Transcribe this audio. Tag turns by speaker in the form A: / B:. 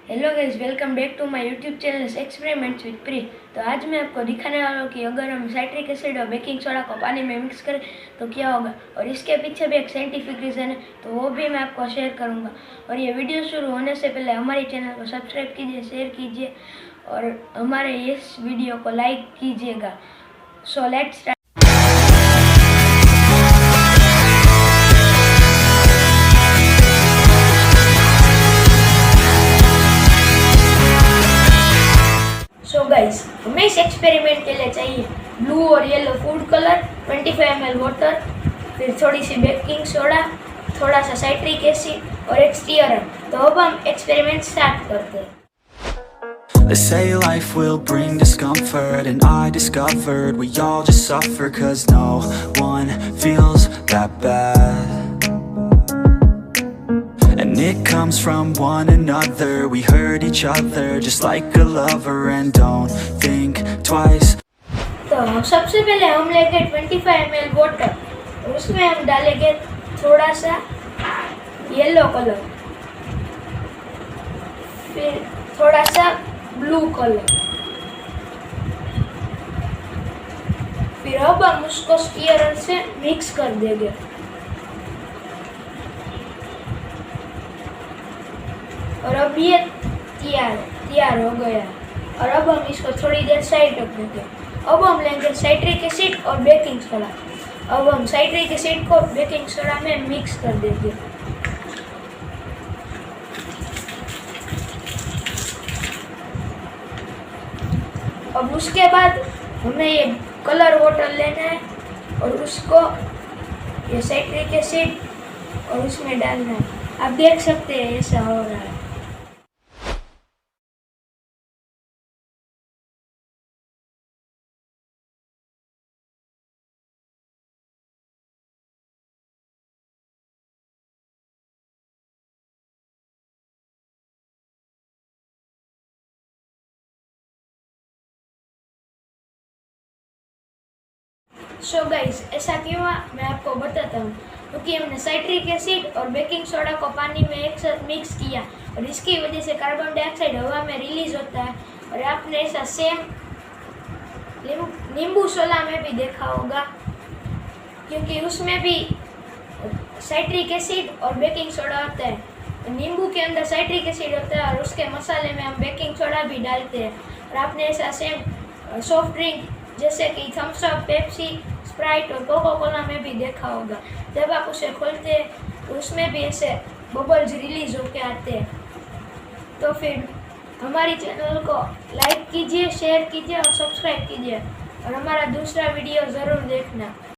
A: Hello guys, welcome back to my YouTube channel experiments with Preet. तो आज मैं आपको दिखाने वाला हूँ कि अगर हम साइट्रिक एसिड और बेकिंग सोडा को पानी में मिक्स करें तो क्या होगा, और इसके पीछे भी एक साइंटिफिक रीज़न है, तो वो भी मैं आपको शेयर करूँगा। और ये वीडियो शुरू होने से पहले हमारे चैनल को सब्सक्राइब कीजिए, शेयर कीजिए और हमारे इस वीडियो को लाइक कीजिएगा। So let's start. So guys, हमें इस एक्सपेरिमेंट के लिए चाहिए ब्लू और yellow food colour, 25 ml water, फिर थोड़ी सी बेकिंग सोडा, थोड़ा सा साइट्रिक एसिड और एक स्टीयर। तो अब हम एक्सपेरिमेंट स्टार्ट करते हैं।
B: They say life will bring discomfort, and I discovered we all just suffer, 'cause no one feels that bad. And it comes from one another, we hurt each other just like a lover, and don't think twice.
A: तो सबसे पहले हम लेंगे 25 ml water, उसमें हम डालेंगे थोड़ा सा येलो कलर, फिर थोड़ा सा ब्लू कलर, फिर अब हम उसको स्टीयर से मिक्स कर देंगे। और अब ये तैयार हो गया। और अब हम इसको थोड़ी देर साइड रख देंगे। अब हम लेंगे साइट्रिक एसिड और बेकिंग सोडा। अब हम साइट्रिक एसिड को बेकिंग सोडा में मिक्स कर देंगे। अब उसके बाद हमें ये कलर वाटर लेना है और उसको ये साइट्रिक एसिड और उसमें डालना है। आप देख सकते हैं ऐसा हो रहा है। सो गाइस, ऐसा क्यों हुआ मैं आपको बताता हूँ। क्योंकि हमने साइट्रिक एसिड और बेकिंग सोडा को पानी में एक साथ मिक्स किया और इसकी वजह से कार्बन डाइऑक्साइड हवा में रिलीज होता है। और आपने ऐसा सेम नींबू सोडा में भी देखा होगा, क्योंकि उसमें भी साइट्रिक एसिड और बेकिंग सोडा होता है। तो नींबू के अंदर साइट्रिक एसिड होता है और उसके मसाले में हम बेकिंग सोडा भी डालते हैं। और आपने ऐसा सेम सॉफ्ट ड्रिंक जैसे कि थम्स अप, पेप्सी, स्प्राइट और कोका कोला में भी देखा होगा। जब आप उसे खोलते हैं तो उसमें भी ऐसे बबल्स रिलीज होके आते हैं। तो फिर हमारी चैनल को लाइक कीजिए, शेयर कीजिए और सब्सक्राइब कीजिए और हमारा दूसरा वीडियो ज़रूर देखना।